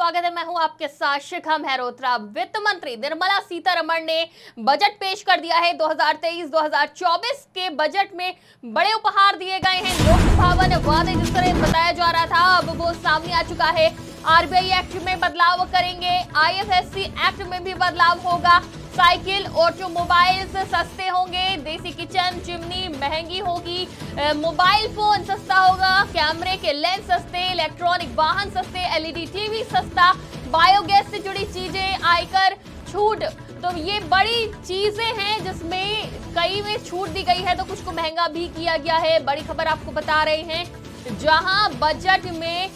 स्वागत है। मैं हूं आपके साथ शिखा मेहरोत्रा। वित्त मंत्री निर्मला सीतारमण ने बजट पेश कर दिया है। 2023-2024 के बजट में बड़े उपहार दिए गए हैं। लोक लुभावन वादे जिस तरह बताया जा रहा था, अब वो सामने आ चुका है। आरबीआई एक्ट में बदलाव करेंगे, आईएफएससी एक्ट में भी बदलाव होगा। साइकिल ऑटोमोबाइल्स सस्ते होंगे, देसी किचन चिमनी महंगी होगी, मोबाइल फोन सस्ता होगा, कैमरे के लेंस सस्ते, इलेक्ट्रॉनिक वाहन सस्ते, एलईडी टीवी सस्ता, बायोगैस से जुड़ी चीजें, आयकर छूट। तो ये बड़ी चीजें हैं जिसमें कई में छूट दी गई है तो कुछ को महंगा भी किया गया है। बड़ी खबर आपको बता रहे हैं, जहां बजट में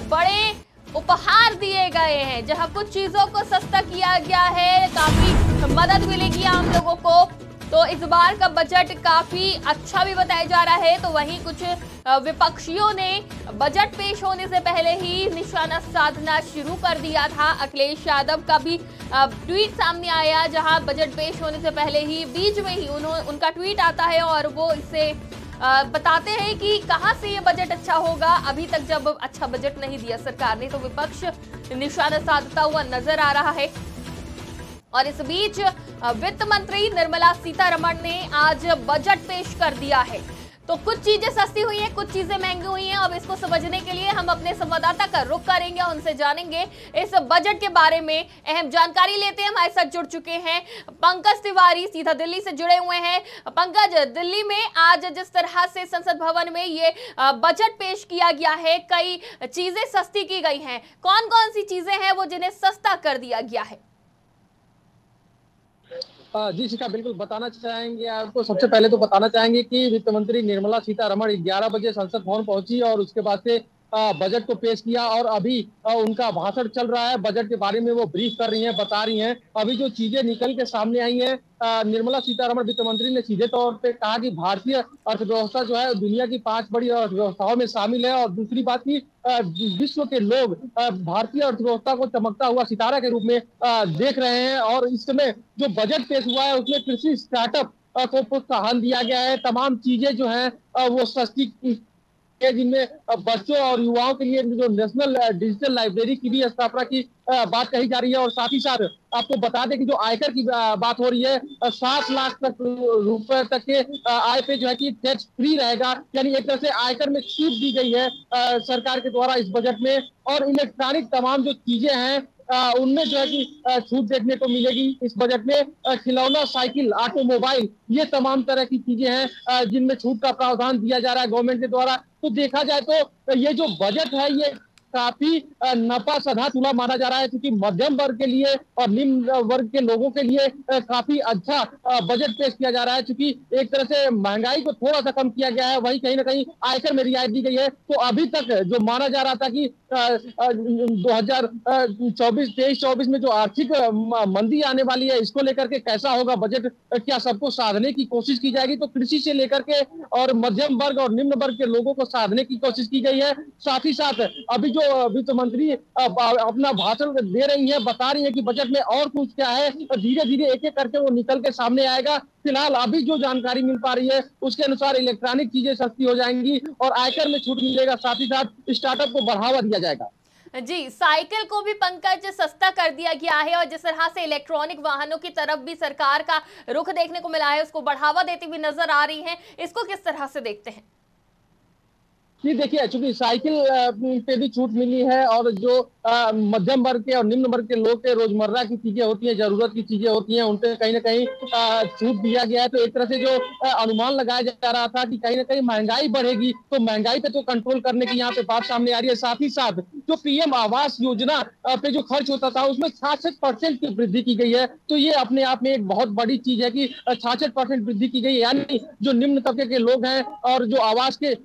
बड़े उपहार दिए गए हैं, जहां कुछ चीजों को सस्ता किया गया है, काफी मदद मिलेगी आम लोगों को। तो इस बार का बजट काफी अच्छा भी बताया जा रहा है। तो वहीं कुछ विपक्षियों ने बजट पेश होने से पहले ही निशाना साधना शुरू कर दिया था। अखिलेश यादव का भी ट्वीट सामने आया, जहां बजट पेश होने से पहले ही बीच में ही उनका ट्वीट आता है और वो इसे बताते हैं कि कहां से ये बजट अच्छा होगा। अभी तक जब अच्छा बजट नहीं दिया सरकार ने, तो विपक्ष निशाना साधता हुआ नजर आ रहा है। और इस बीच वित्त मंत्री निर्मला सीतारमण ने आज बजट पेश कर दिया है। तो कुछ चीजें सस्ती हुई हैं, कुछ चीजें महंगी हुई हैं। अब इसको समझने के लिए हम अपने संवाददाता का रुख करेंगे, उनसे जानेंगे इस बजट के बारे में अहम जानकारी लेते हैं। हमारे साथ जुड़ चुके हैं पंकज तिवारी, सीधा दिल्ली से जुड़े हुए हैं। पंकज, दिल्ली में आज जिस तरह से संसद भवन में ये बजट पेश किया गया है, कई चीजें सस्ती की गई हैं। कौन कौन सी चीजें हैं वो जिन्हें सस्ता कर दिया गया है? जी शिखा, बिल्कुल बताना चाहेंगे आपको। सबसे पहले तो बताना चाहेंगे कि वित्त मंत्री निर्मला सीतारमण 11 बजे संसद भवन पहुंची और उसके बाद से बजट को पेश किया और अभी उनका भाषण चल रहा है। बजट के बारे में वो ब्रीफ कर रही हैं, बता रही हैं। अभी जो चीजें निकल के सामने आई हैं, निर्मला सीतारमण वित्त मंत्री ने सीधे तौर पे कहा कि भारतीय अर्थव्यवस्था जो है दुनिया की 5 बड़ी अर्थव्यवस्थाओं में शामिल है। और दूसरी बात की विश्व के लोग भारतीय अर्थव्यवस्था को चमकता हुआ सितारा के रूप में देख रहे हैं। और इस समय जो बजट पेश हुआ है उसमें कृषि स्टार्टअप को प्रोत्साहन दिया गया है। तमाम चीजें जो है वो सस्ती, जिनमें बच्चों और युवाओं के लिए जो नेशनल डिजिटल लाइब्रेरी की भी स्थापना की बात कही जा रही है। और साथ ही साथ आपको बता दें कि जो आयकर की बात हो रही है, 7 लाख तक रुपए तक के आय पे जो है कि टैक्स फ्री रहेगा। यानी एक तरह से आयकर में छूट दी गई है सरकार के द्वारा इस बजट में। और इलेक्ट्रॉनिक तमाम जो चीजें हैं उनमें जो है कि छूट देखने को मिलेगी इस बजट में। खिलौना, साइकिल, ऑटोमोबाइल, ये तमाम तरह की चीजें हैं जिनमें छूट का प्रावधान दिया जा रहा है गवर्नमेंट के द्वारा। तो देखा जाए तो ये जो बजट है ये काफी नफा सधा तुला माना जा रहा है, क्योंकि मध्यम वर्ग के लिए और निम्न वर्ग के लोगों के लिए काफी अच्छा बजट पेश किया जा रहा है। क्योंकि एक तरह से महंगाई को थोड़ा सा कम किया गया है, वहीं कहीं ना कहीं आयकर में रियायत दी गई है। तो अभी तक जो माना जा रहा था कि 2023-24 में जो आर्थिक मंदी आने वाली है, इसको लेकर के कैसा होगा बजट, क्या सबको साधने की कोशिश की जाएगी? तो कृषि से लेकर के और मध्यम वर्ग और निम्न वर्ग के लोगों को साधने की कोशिश की गई है। साथ ही साथ अभी जो वित्त मंत्री अपना भाषण दे रही है, बता रही है कि बजट में और कुछ क्या है, धीरे धीरे एक एक करके वो निकल के सामने आएगा। फिलहाल अभी जो जानकारी मिल पा रही है उसके अनुसार इलेक्ट्रॉनिक चीजें सस्ती हो जाएंगी और आयकर में छूट मिलेगा। साथ ही साथ स्टार्टअप को बढ़ावा दिया जाएगा। जी, साइकिल को भी पंकज सस्ता कर दिया गया है और जिस तरह से इलेक्ट्रॉनिक वाहनों की तरफ भी सरकार का रुख देखने को मिला है, उसको बढ़ावा देती हुई नजर आ रही है। इसको किस तरह से देखते हैं? जी देखिए, चूंकि साइकिल पे भी छूट मिली है और जो मध्यम वर्ग के और निम्न वर्ग के लोग के रोजमर्रा की चीजें होती हैं, जरूरत की चीजें होती हैं, उन पे कहीं ना कहीं छूट दिया गया है। तो एक तरह से जो अनुमान लगाया जा रहा था कि कहीं ना कहीं महंगाई बढ़ेगी, तो महंगाई पे तो कंट्रोल करने की यहाँ पे बात सामने आ रही है। साथ ही साथ जो पीएम आवास योजना पे जो खर्च होता था उसमें 66% की वृद्धि की गई है। तो ये अपने आप में एक बहुत बड़ी चीज है कि 66% वृद्धि की गई है। यानी जो निम्न तबके के लोग हैं और जो आवास के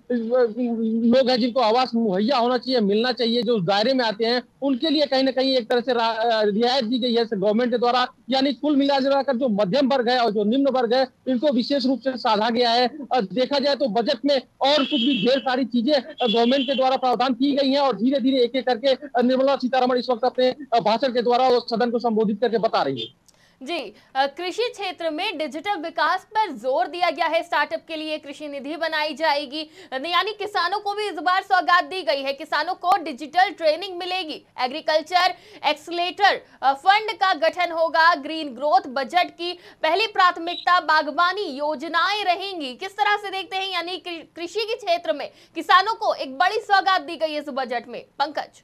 लोग हैं, जिनको आवास मुहैया होना चाहिए, मिलना चाहिए, जो उस दायरे में आते हैं, उनके लिए कहीं ना कहीं एक तरह से रियायत दी गई है गवर्नमेंट के द्वारा। यानी कुल मिलाकर जो मध्यम वर्ग है और जो निम्न वर्ग है, इनको विशेष रूप से साधा गया है। और देखा जाए तो बजट में और कुछ भी ढेर सारी चीजें गवर्नमेंट के द्वारा प्रावधान की गई हैं और धीरे धीरे एक एक करके निर्मला सीतारमण इस वक्त अपने भाषण के द्वारा सदन को संबोधित करके बता रही है। जी, कृषि क्षेत्र में डिजिटल विकास पर जोर दिया गया है। स्टार्टअप के लिए कृषि निधि बनाई जाएगी, यानी किसानों को भी इस बार सौगात दी गई है। किसानों को डिजिटल ट्रेनिंग मिलेगी। एग्रीकल्चर एक्सलेटर फंड का गठन होगा। ग्रीन ग्रोथ बजट की पहली प्राथमिकता बागवानी योजनाएं रहेंगी। किस तरह से देखते हैं, यानी कृषि के क्षेत्र में किसानों को एक बड़ी सौगात दी गई है इस बजट में। पंकज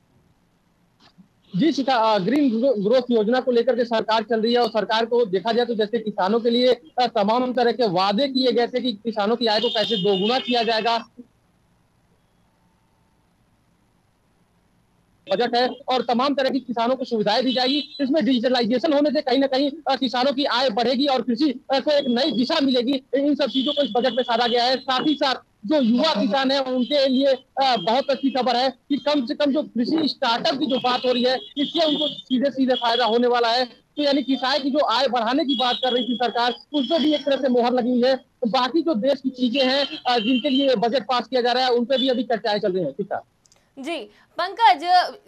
जी शिखा, ग्रीन ग्रोथ योजना को लेकर के सरकार चल रही है और सरकार को देखा जाए तो जैसे किसानों के लिए तमाम तरह के वादे किए गए थे कि किसानों की आय को कैसे दोगुना किया जाएगा। बजट है और तमाम तरह की किसानों को सुविधाएं दी जाएगी। इसमें डिजिटलाइजेशन होने से कहीं ना कहीं किसानों की आय बढ़ेगी और कृषि को एक नई दिशा मिलेगी। इन सब चीजों को इस बजट में साधा गया है। साथ ही साथ जो युवा किसान है उनके लिए बहुत अच्छी खबर है कि कम से कम जो कृषि स्टार्टअप की जो बात हो रही है, इससे उनको सीधे सीधे फायदा होने वाला है। तो यानी किसान की जो आय बढ़ाने की बात कर रही थी सरकार, उसमें भी एक तरह से मोहर लगी हुई है। तो बाकी जो देश की चीजें हैं जिनके लिए बजट पास किया जा रहा है, उन पर भी अभी चर्चाएं चल रही है। ठीक है जी। पंकज,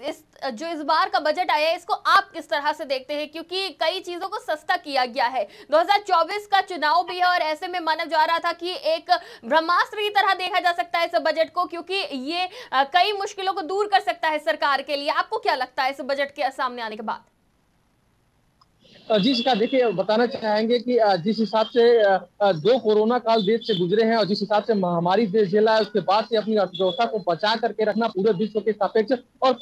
इस बार का बजट आया है, इसको आप किस तरह से देखते हैं? क्योंकि कई चीजों को सस्ता किया गया है। 2024 का चुनाव भी है और ऐसे में माना जा रहा था कि एक ब्रह्मास्त्र की तरह देखा जा सकता है इस बजट को, क्योंकि ये कई मुश्किलों को दूर कर सकता है सरकार के लिए। आपको क्या लगता है इस बजट के सामने आने के बाद? जी शिखा, देखिए बताना चाहेंगे कि जिस हिसाब से 2 कोरोना काल देश से गुजरे हैं और जिस हिसाब से महामारी देश झेला है, उसके बाद से अपनी अर्थव्यवस्था को बचा करके रखना पूरे विश्व के सापेक्ष और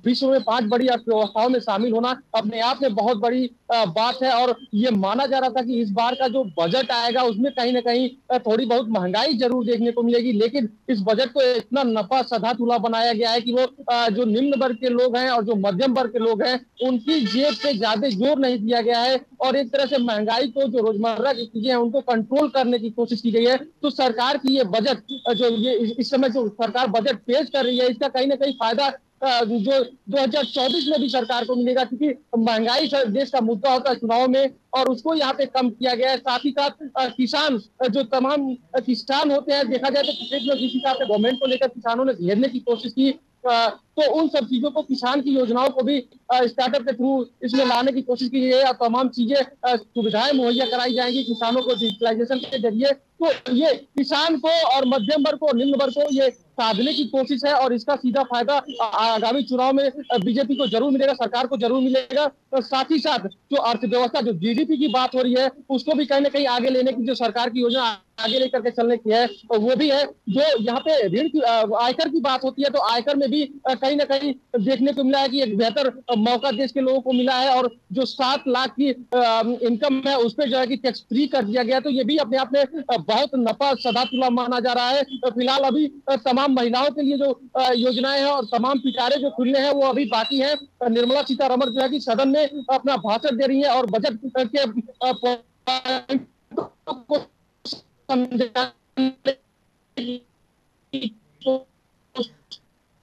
विश्व में 5 बड़ी अर्थव्यवस्थाओं में शामिल होना अपने आप में बहुत बड़ी बात है। और ये माना जा रहा था कि इस बार का जो बजट आएगा उसमें कहीं ना कहीं थोड़ी बहुत महंगाई जरूर देखने को मिलेगी, लेकिन इस बजट को इतना नफा सधा तुला बनाया गया है कि वो जो निम्न वर्ग के लोग हैं और जो मध्यम वर्ग के लोग हैं उनकी जेब पे ज्यादा जोर नहीं दिया गया है और एक तरह से महंगाई को, जो रोजमर्रा की चीजें हैं उनको कंट्रोल करने की कोशिश की गई है। तो सरकार की ये बजट जो ये इस समय जो सरकार बजट पेश कर रही है, इसका कहीं ना कहीं फायदा जो 2024 में भी सरकार को मिलेगा, क्योंकि महंगाई देश का मुद्दा होता है चुनाव में और उसको यहाँ पे कम किया गया है। साथ ही साथ किसान, जो तमाम किसान होते हैं, देखा जाए तो किसी हिसाब से गवर्नमेंट को लेकर किसानों ने घेरने की कोशिश की, तो उन सब चीजों को, किसान की योजनाओं को भी स्टार्टअप के थ्रू इसमें लाने की कोशिश की गई है और तमाम चीजें सुविधाएं मुहैया कराई जाएंगी किसानों को डिजिटलाइजेशन के जरिए। तो ये किसान को और मध्यम वर्ग को, निम्न वर्ग को ये साधने की कोशिश है और इसका सीधा फायदा आगामी चुनाव में बीजेपी को जरूर मिलेगा, सरकार को जरूर मिलेगा। तो साथ ही साथ जो अर्थव्यवस्था, जो जीडीपी की बात हो रही है, उसको भी कहीं ना कहीं आगे लेने की जो सरकार की योजना आगे लेकर के चलने की है, और वो भी है जो यहाँ पे ऋण की, आयकर की बात होती है, तो आयकर में भी कहीं ना कहीं देखने को मिला है कि एक बेहतर मौका देश के लोगों को मिला है और जो 7 लाख की इनकम है उस पर जो है कि टैक्स फ्री कर दिया गया। तो ये भी अपने आप में बहुत नफा सदा तुला माना जा रहा है। फिलहाल अभी तमाम महिलाओं के लिए जो योजनाएं हैं और तमाम पिटारे जो खुलने हैं वो अभी बाकी है। निर्मला सीतारमण जो है कि सदन में अपना भाषण दे रही है और बजट के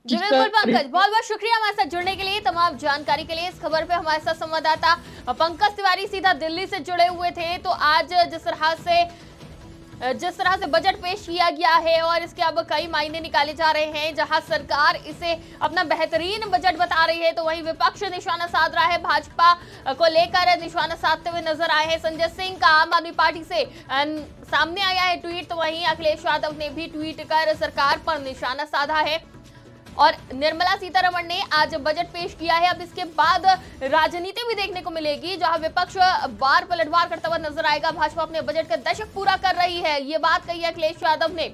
जी बिल्कुल पंकज, बहुत बहुत शुक्रिया हमारे साथ जुड़ने के लिए, तमाम जानकारी के लिए। इस खबर पे हमारे साथ संवाददाता पंकज तिवारी सीधा दिल्ली से जुड़े हुए थे। तो आज जिस तरह से बजट पेश किया गया है और इसके अब कई मायने निकाले जा रहे हैं, जहां सरकार इसे अपना बेहतरीन बजट बता रही है, तो वहीं विपक्ष निशाना साध रहा है। भाजपा को लेकर निशाना साधते हुए नजर आए हैं संजय सिंह का आम आदमी पार्टी से सामने आया है ट्वीट, तो वहीं अखिलेश यादव ने भी ट्वीट कर सरकार पर निशाना साधा है। और निर्मला सीतारमण ने आज बजट पेश किया है। अब इसके बाद राजनीति भी देखने को मिलेगी, जहां विपक्ष बार पलटवार करता हुआ नजर आएगा। भाजपा अपने बजट का दशक पूरा कर रही है, ये बात कही है अखिलेश यादव ने।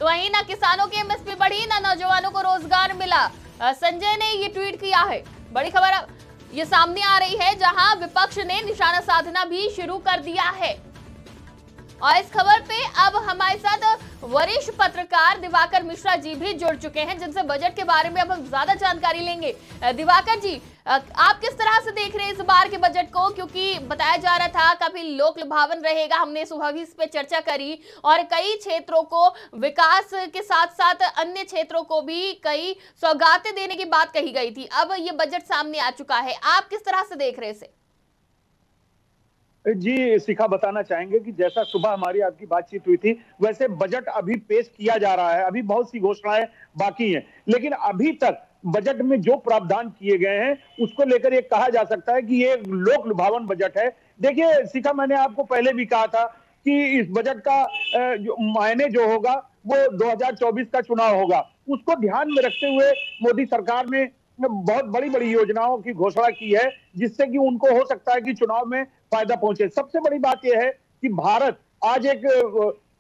तो वहीं ना किसानों की एमएसपी बढ़ी, ना नौजवानों को रोजगार मिला। संजय ने ये ट्वीट किया है। बड़ी खबर ये सामने आ रही है, जहां विपक्ष ने निशाना साधना भी शुरू कर दिया है। और इस खबर पे अब हमारे साथ वरिष्ठ पत्रकार दिवाकर मिश्रा जी भी जुड़ चुके हैं, जिनसे बजट के बारे में अब हम ज्यादा जानकारी लेंगे। दिवाकर जी, आप किस तरह से देख रहे हैं इस बार के बजट को? क्योंकि बताया जा रहा था काफी लोक लुभावन रहेगा, हमने सुबह भी इस पे चर्चा करी और कई क्षेत्रों को विकास के साथ साथ अन्य क्षेत्रों को भी कई सौगातें देने की बात कही गई थी। अब ये बजट सामने आ चुका है, आप किस तरह से देख रहे हैं? जी शिखा, बताना चाहेंगे कि जैसा सुबह हमारी आपकी बातचीत हुई थी, वैसे बजट अभी पेश किया जा रहा है। अभी बहुत सी घोषणाएं बाकी हैं, लेकिन अभी तक बजट में जो प्रावधान किए गए हैं उसको लेकर ये कहा जा सकता है कि ये लोक लुभावन बजट है। देखिए शिखा, मैंने आपको पहले भी कहा था कि इस बजट का मायने जो होगा वो 2024 का चुनाव होगा। उसको ध्यान में रखते हुए मोदी सरकार ने बहुत बड़ी बड़ी योजनाओं की घोषणा की है, जिससे कि उनको हो सकता है कि चुनाव में फायदा पहुंचे। सबसे बड़ी बात यह है कि भारत आज एक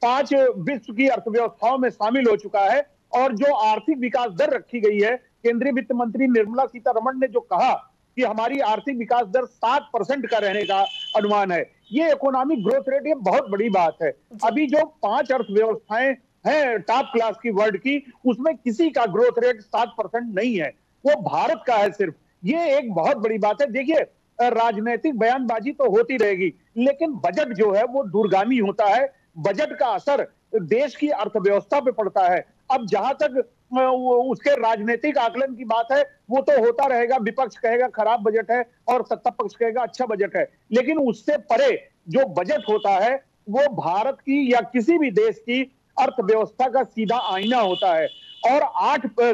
5 विश्व की अर्थव्यवस्थाओं में शामिल हो चुका है, और जो आर्थिक विकास दर रखी गई है, केंद्रीय वित्त मंत्री निर्मला सीतारमण ने जो कहा कि हमारी आर्थिक विकास दर 7% का रहने का अनुमान है, ये इकोनॉमिक ग्रोथ रेट, ये बहुत बड़ी बात है। अभी जो 5 अर्थव्यवस्थाएं हैं टॉप क्लास की वर्ल्ड की, उसमें किसी का ग्रोथ रेट 7% नहीं है, वो भारत का है सिर्फ। ये एक बहुत बड़ी बात है। देखिए राजनीतिक बयानबाजी तो होती रहेगी, लेकिन बजट जो है वो दूरगामी होता है। बजट का असर देश की अर्थव्यवस्था पे पड़ता है। अब जहां तक उसके राजनीतिक आकलन की बात है, वो तो होता रहेगा। विपक्ष कहेगा खराब बजट है और सत्ता पक्ष कहेगा अच्छा बजट है, लेकिन उससे परे जो बजट होता है वो भारत की या किसी भी देश की अर्थव्यवस्था का सीधा आईना होता है। और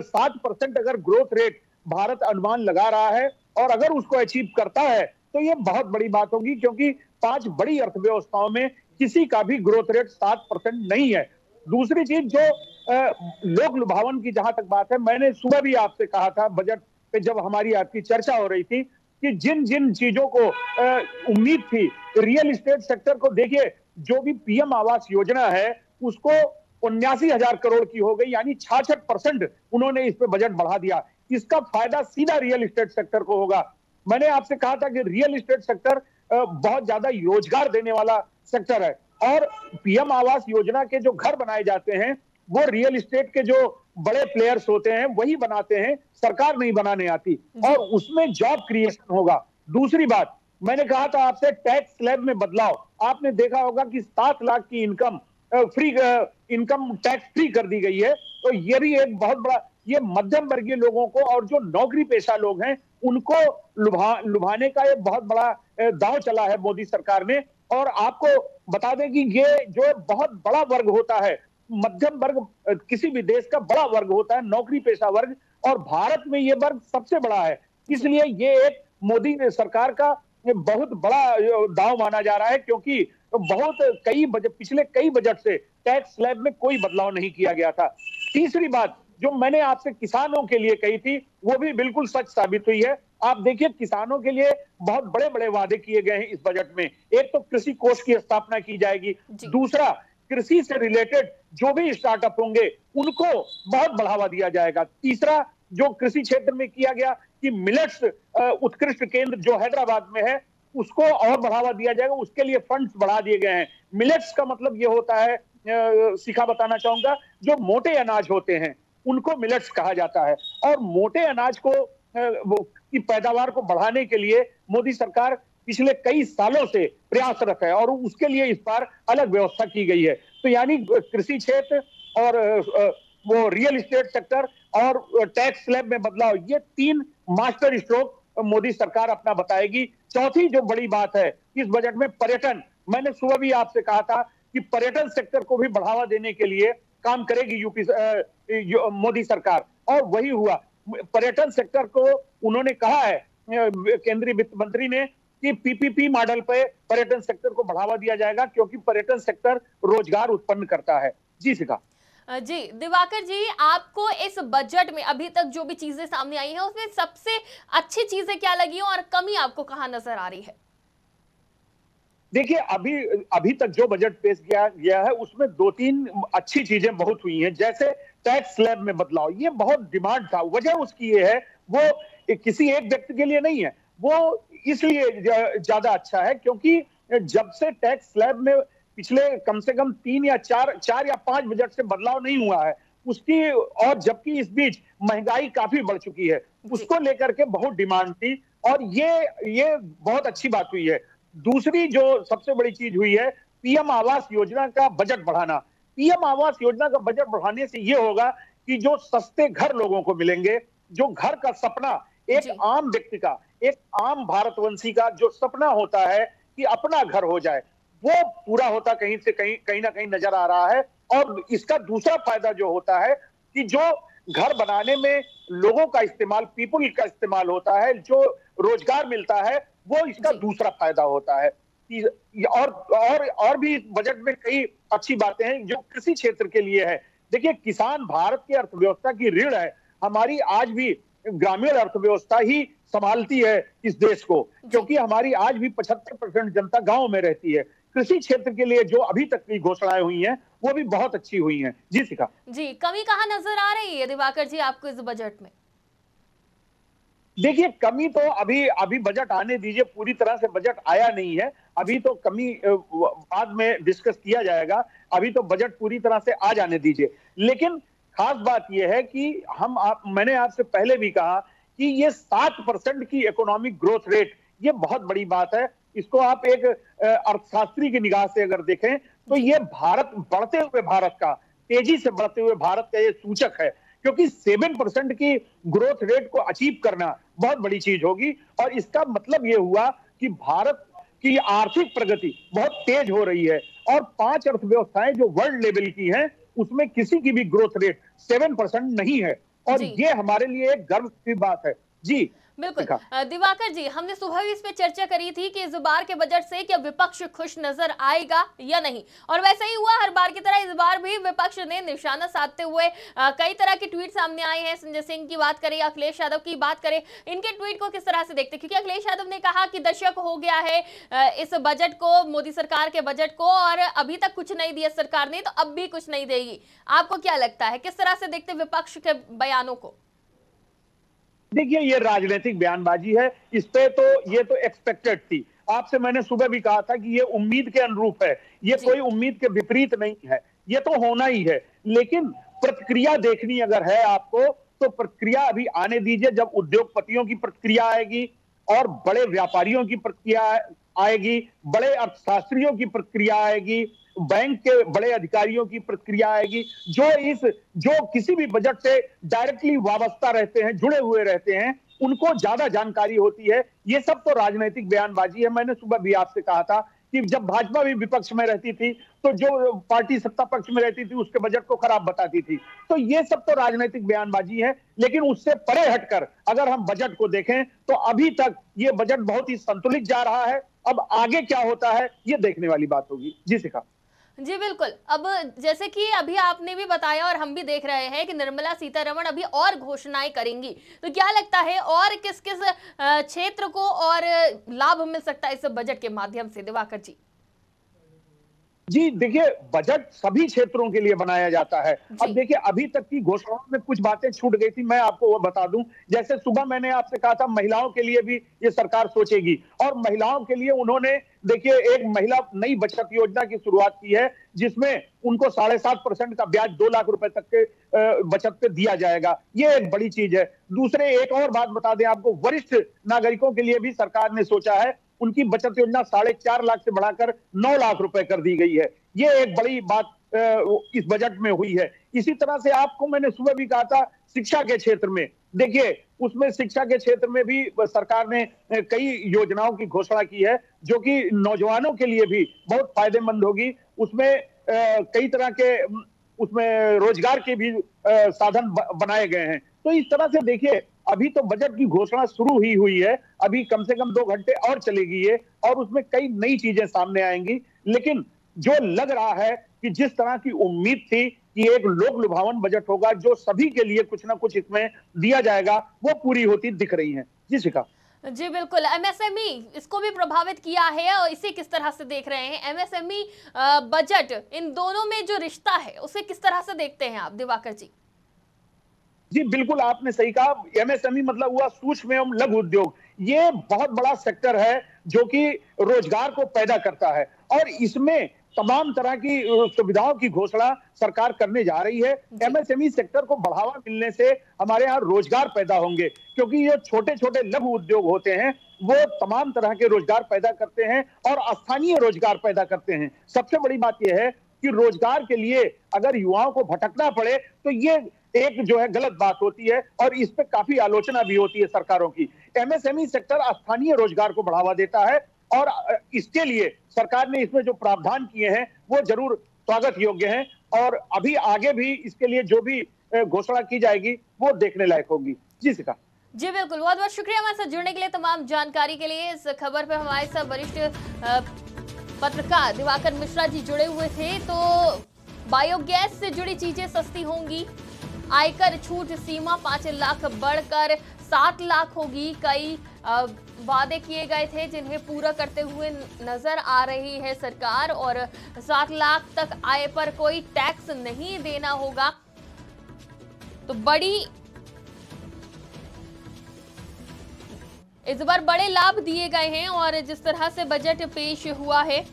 7% अगर ग्रोथ रेट भारत अनुमान लगा रहा है, और अगर उसको अचीव करता है तो ये बहुत बड़ी बात होगी, क्योंकि 5 बड़ी अर्थव्यवस्थाओं में किसी का भी ग्रोथ रेट 7% नहीं है। दूसरी चीज, जो लोक लुभावन की जहां तक बात है, मैंने सुबह भी आपसे कहा था बजट पे जब हमारी आपकी चर्चा हो रही थी कि जिन जिन चीजों को उम्मीद थी, रियल एस्टेट सेक्टर को देखिए, जो भी पीएम आवास योजना है उसको 79,000 करोड़ की हो गई, यानी 66% उन्होंने इस पे बजट बढ़ा दिया। इसका फायदा सीधा रियल एस्टेट सेक्टर को होगा। मैंने आपसे कहा था कि रियल एस्टेट सेक्टर बहुत ज्यादा रोजगार देने वाला सेक्टर है, और पीएम आवास योजना के जो घर बनाए जाते हैं वो रियल एस्टेट के जो बड़े प्लेयर्स होते हैं वही बनाते हैं, सरकार नहीं बनाने आती, और उसमें जॉब क्रिएशन होगा। दूसरी बात, मैंने कहा था आपसे टैक्स स्लैब में बदलाव। आपने देखा होगा कि 7 लाख की इनकम टैक्स फ्री कर दी गई है, तो ये भी एक बहुत बड़ा, ये मध्यम वर्गीय लोगों को और जो नौकरी पेशा लोग हैं उनको लुभाने का ये बहुत बड़ा दांव चला है मोदी सरकार ने। और आपको बता दें कि ये जो बहुत बड़ा वर्ग होता है, मध्यम वर्ग किसी भी देश का बड़ा वर्ग होता है, नौकरी पेशा वर्ग, और भारत में ये वर्ग सबसे बड़ा है। इसलिए ये एक मोदी सरकार का बहुत बड़ा दांव माना जा रहा है, क्योंकि पिछले कई बजट से टैक्स स्लैब में कोई बदलाव नहीं किया गया था। तीसरी बात, जो मैंने आपसे किसानों के लिए कही थी, वो भी बिल्कुल सच साबित हुई है। आप देखिए, किसानों के लिए बहुत बड़े बड़े वादे किए गए हैं इस बजट में। एक तो कृषि कोष की स्थापना की जाएगी, दूसरा कृषि से रिलेटेड जो भी स्टार्टअप होंगे उनको बहुत बढ़ावा दिया जाएगा, तीसरा जो कृषि क्षेत्र में किया गया कि मिलेट्स उत्कृष्ट केंद्र जो हैदराबाद में है उसको और बढ़ावा दिया जाएगा, उसके लिए फंड्स बढ़ा दिए गए हैं। मिलेट्स का मतलब ये होता है, शिखा बताना चाहूंगा, जो मोटे अनाज होते हैं उनको मिलेट्स कहा जाता है, और मोटे अनाज को की पैदावार को बढ़ाने के लिए मोदी सरकार पिछले कई सालों से प्रयासरत है, और उसके लिए इस बार अलग व्यवस्था की गई है। तो यानी कृषि क्षेत्र और वो रियल एस्टेट सेक्टर और टैक्स स्लैब में बदलाव, ये 3 मास्टर स्ट्रोक मोदी सरकार अपना बताएगी। चौथी जो बड़ी बात है इस बजट में, पर्यटन। मैंने सुबह भी आपसे कहा था कि पर्यटन सेक्टर को भी बढ़ावा देने के लिए काम करेगी मोदी सरकार, और वही हुआ। पर्यटन सेक्टर को उन्होंने कहा है, केंद्रीय वित्त मंत्री ने, कि पीपीपी मॉडल पे पर्यटन सेक्टर को बढ़ावा दिया जाएगा, क्योंकि पर्यटन सेक्टर रोजगार उत्पन्न करता है। जी शिखा। जी दिवाकर जी, आपको इस बजट में अभी तक जो भी चीजें सामने आई हैं उसमें सबसे अच्छी चीजें क्या लगी और कमी आपको कहां नजर आ रही है? देखिए, अभी तक जो बजट पेश किया गया है उसमें 2-3 अच्छी चीजें बहुत हुई हैं। जैसे टैक्स स्लैब में बदलाव, ये बहुत डिमांड था। वजह उसकी ये है, वो किसी एक व्यक्ति के लिए नहीं है, वो इसलिए ज्यादा अच्छा है क्योंकि जब से टैक्स स्लैब में पिछले कम से कम 3 या 4 या 5 बजट से बदलाव नहीं हुआ है उसकी, और जबकि इस बीच महंगाई काफी बढ़ चुकी है, उसको लेकर के बहुत डिमांड थी, और ये बहुत अच्छी बात हुई है। दूसरी जो सबसे बड़ी चीज हुई है, पीएम आवास योजना का बजट बढ़ाना। पीएम आवास योजना का बजट बढ़ाने से ये होगा कि जो सस्ते घर लोगों को मिलेंगे, जो घर का सपना एक आम व्यक्ति का, एक आम भारतवंशी का जो सपना होता है कि अपना घर हो जाए, वो पूरा होता कहीं ना कहीं नजर आ रहा है। और इसका दूसरा फायदा जो होता है कि जो घर बनाने में लोगों का इस्तेमाल, पीपल का इस्तेमाल होता है, जो रोजगार मिलता है वो इसका दूसरा फायदा होता है। और भी बजट में कई अच्छी बातें हैं जो कृषि क्षेत्र के लिए है। देखिए, किसान भारत की अर्थव्यवस्था की रीढ़ है। हमारी आज भी ग्रामीण अर्थव्यवस्था ही संभालती है इस देश को, क्योंकि हमारी आज भी 75% जनता गांव में रहती है। कृषि क्षेत्र के लिए जो अभी तक की घोषणाएं हुई हैं वो भी बहुत अच्छी हुई हैं। जी शिखा जी, कमी कहाँ नजर आ रही है दिवाकर जी आपको इस बजट में? देखिए, कमी तो अभी बजट आने दीजिए, पूरी तरह से बजट आया नहीं है। अभी तो कमी बाद में डिस्कस किया जाएगा। अभी तो बजट पूरी तरह से आ जाने दीजिए। लेकिन खास बात यह है कि मैंने आपसे पहले भी कहा कि ये 7% की इकोनॉमिक ग्रोथ रेट, ये बहुत बड़ी बात है। इसको आप एक अर्थशास्त्री की निगाह से अगर देखें तो ये बढ़ते हुए भारत का, तेजी से बढ़ते हुए भारत का ये सूचक है, क्योंकि 7% की ग्रोथ रेट को अचीव करना बहुत बड़ी चीज होगी। और इसका मतलब ये हुआ कि भारत की आर्थिक प्रगति बहुत तेज हो रही है। और 5 अर्थव्यवस्थाएं जो वर्ल्ड लेवल की हैं उसमें किसी की भी ग्रोथ रेट 7% नहीं है, और ये हमारे लिए एक गर्व की बात है। जी बिल्कुल दिवाकर जी, हमने सुबह भी इस पे चर्चा करी थी कि इस बार के बजट से क्या विपक्ष खुश नजर आएगा या नहीं, और वैसा ही हुआ। हर बार की तरह इस बार भी विपक्ष ने निशाना साधते हुए कई तरह के ट्वीट सामने आए हैं। संजय सिंह की बात करें, अखिलेश यादव की बात करें, इनके ट्वीट को किस तरह से देखते हैं? क्योंकि अखिलेश यादव ने कहा कि दशक हो गया है इस बजट को, मोदी सरकार के बजट को, और अभी तक कुछ नहीं दिया सरकार ने, तो अब भी कुछ नहीं देगी। आपको क्या लगता है, किस तरह से देखते विपक्ष के बयानों को? देखिए, ये राजनीतिक बयानबाजी है। इस पे तो ये तो एक्सपेक्टेड थी। आपसे मैंने सुबह भी कहा था कि ये उम्मीद के अनुरूप है, ये कोई उम्मीद के विपरीत नहीं है, ये तो होना ही है। लेकिन प्रतिक्रिया देखनी अगर है आपको, तो प्रतिक्रिया अभी आने दीजिए। जब उद्योगपतियों की प्रतिक्रिया आएगी और बड़े व्यापारियों की प्रतिक्रिया आएगी, बड़े अर्थशास्त्रियों की प्रतिक्रिया आएगी, बैंक के बड़े अधिकारियों की प्रतिक्रिया आएगी, जो किसी भी बजट से डायरेक्टली वाबस्ता रहते हैं, जुड़े हुए रहते हैं, उनको ज्यादा जानकारी होती है। ये सब तो राजनीतिक बयानबाजी है। मैंने सुबह भी आपसे कहा था कि जब भाजपा भी विपक्ष में रहती थी तो जो पार्टी सत्ता पक्ष में रहती थी उसके बजट को खराब बताती थी। तो ये सब तो राजनीतिक बयानबाजी है। लेकिन उससे परे हटकर अगर हम बजट को देखें तो अभी तक ये बजट बहुत ही संतुलित जा रहा है। अब आगे क्या होता है ये देखने वाली बात होगी। जी शिखा जी बिल्कुल। अब जैसे कि अभी आपने भी बताया और हम भी देख रहे हैं कि निर्मला सीतारमण अभी और घोषणाएं करेंगी, तो क्या लगता है और किस किस क्षेत्र को और लाभ मिल सकता है इस बजट के माध्यम से, दिवाकर जी? जी देखिए, बजट सभी क्षेत्रों के लिए बनाया जाता है। अब देखिए, अभी तक की घोषणाओं में कुछ बातें छूट गई थी, मैं आपको वो बता दूं। जैसे सुबह मैंने आपसे कहा था महिलाओं के लिए भी ये सरकार सोचेगी, और महिलाओं के लिए उन्होंने देखिए एक महिला नई बचत योजना की शुरुआत की है, जिसमें उनको 7.5% का ब्याज 2 लाख रुपए तक के बचत पे दिया जाएगा। ये एक बड़ी चीज है। दूसरे एक और बात बता दें आपको, वरिष्ठ नागरिकों के लिए भी सरकार ने सोचा है। उनकी बचत योजना 4.5 लाख से बढ़ाकर 9 लाख रुपए कर दी गई है। ये एक बड़ी बात इस बजट में हुई है। इसी तरह से आपको मैंने सुबह भी कहा था, शिक्षा के क्षेत्र में देखिए, उसमें शिक्षा के क्षेत्र में भी सरकार ने कई योजनाओं की घोषणा की है, जो कि नौजवानों के लिए भी बहुत फायदेमंद होगी। उसमें कई तरह के उसमें रोजगार के भी साधन बनाए गए हैं। तो इस तरह से देखिए, अभी तो बजट की घोषणा शुरू ही हुई है, अभी कम से कम 2 घंटे और चलेगी ये, और उसमें कई नई चीजें सामने आएंगी। लेकिन जो लग रहा है कि जिस तरह की उम्मीद थी कि एक लोक लुभावन बजट होगा, जो सभी के लिए कुछ ना कुछ इसमें दिया जाएगा, वो पूरी होती दिख रही है। जी शिखा जी बिल्कुल। एमएसएमई इसको भी प्रभावित किया है, और इसे किस तरह से देख रहे हैं? एमएसएमई बजट, इन दोनों में जो रिश्ता है उसे किस तरह से देखते हैं आप, दिवाकर जी? जी बिल्कुल, आपने सही कहा। एमएसएमई मतलब हुआ सूक्ष्म एवं लघु उद्योग। ये बहुत बड़ा सेक्टर है जो कि रोजगार को पैदा करता है, और इसमें तमाम तरह की सुविधाओं की घोषणा सरकार करने जा रही है। एमएसएमई सेक्टर को बढ़ावा मिलने से हमारे यहाँ रोजगार पैदा होंगे, क्योंकि ये छोटे छोटे लघु उद्योग होते हैं, वो तमाम तरह के रोजगार पैदा करते हैं और स्थानीय रोजगार पैदा करते हैं। सबसे बड़ी बात यह है कि रोजगार के लिए अगर युवाओं को भटकना पड़े तो ये एक जो है गलत बात होती है, और इस पे काफी आलोचना भी होती है सरकारों की। एमएसएमई सेक्टर स्थानीय रोजगार को बढ़ावा देता है, और इसके लिए सरकार ने इसमें जो प्रावधान किए हैं वो जरूर स्वागत योग्य हैं। और अभी आगे भी इसके लिए जो भी घोषणा की जाएगी वो देखने लायक होगी। जी शिखा। जी बिल्कुल, बहुत बहुत शुक्रिया हमारे साथ जुड़ने के लिए, तमाम जानकारी के लिए। इस खबर पे हमारे साथ वरिष्ठ पत्रकार दिवाकर मिश्रा जी जुड़े हुए थे। तो बायोगैस से जुड़ी चीजें सस्ती होंगी, आयकर छूट सीमा 5 लाख बढ़कर 7 लाख होगी। कई वादे किए गए थे जिन्हें पूरा करते हुए नजर आ रही है सरकार, और 7 लाख तक आय पर कोई टैक्स नहीं देना होगा। तो इस बार बड़े लाभ दिए गए हैं, और जिस तरह से बजट पेश हुआ है,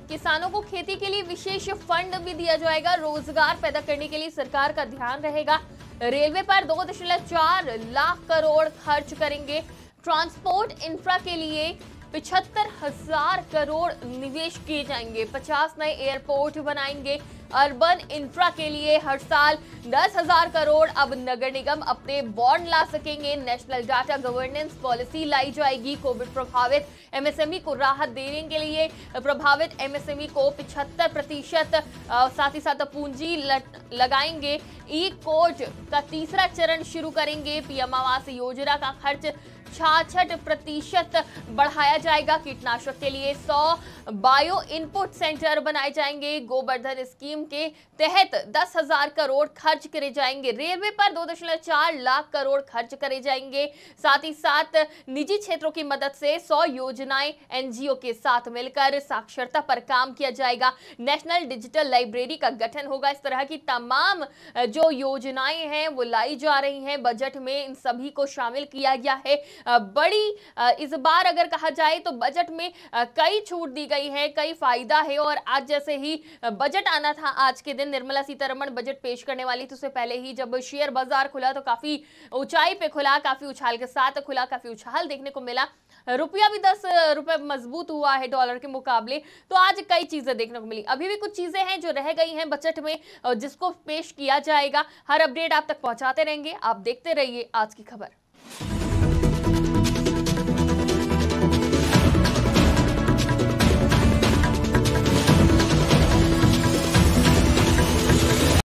किसानों को खेती के लिए विशेष फंड भी दिया जाएगा, रोजगार पैदा करने के लिए सरकार का ध्यान रहेगा। रेलवे पर 2.4 लाख करोड़ खर्च करेंगे। ट्रांसपोर्ट इंफ्रा के लिए 75,000 करोड़ निवेश किए जाएंगे। 50 नए एयरपोर्ट बनाएंगे। अर्बन इंफ्रा के लिए हर साल 10,000 करोड़ अब नगर निगम अपने बॉन्ड ला सकेंगे। नेशनल डाटा गवर्नेंस पॉलिसी लाई जाएगी। कोविड प्रभावित एमएसएमई को राहत देने के लिए प्रभावित एमएसएमई को 75% साथ ही साथ पूंजी लगाएंगे। ई कोर्ट का तीसरा चरण शुरू करेंगे। पीएम आवास योजना का खर्च 66% बढ़ाया जाएगा। कीटनाशक के लिए 100 बायो इनपुट सेंटर बनाए जाएंगे। गोवर्धन स्कीम के तहत 10,000 करोड़ खर्च करे जाएंगे। रेलवे पर 2.4 लाख करोड़ खर्च करे जाएंगे। साथ ही साथ निजी क्षेत्रों की मदद से 100 योजनाएं एनजीओ के साथ मिलकर साक्षरता पर काम किया जाएगा। नेशनल डिजिटल लाइब्रेरी का गठन होगा। इस तरह की तमाम जो योजनाएं हैं वो लाई जा रही हैं बजट में, इन सभी को शामिल किया गया है। बड़ी इस बार अगर कहा जाए तो बजट में कई छूट दी गई है, कई फायदा है। और आज जैसे ही बजट आना था, आज के दिन निर्मला सीतारमण बजट पेश करने वाली थी, उससे पहले ही जब शेयर बाजार खुला तो काफी ऊंचाई पे खुला, काफी उछाल के साथ खुला, काफी उछाल देखने को मिला। रुपया भी 10 रुपए मजबूत हुआ है डॉलर के मुकाबले। तो आज कई चीजें देखने को मिली। अभी भी कुछ चीजें हैं जो रह गई हैं बजट में, जिसको पेश किया जाएगा। हर अपडेट आप तक पहुंचाते रहेंगे। आप देखते रहिए आज की खबर।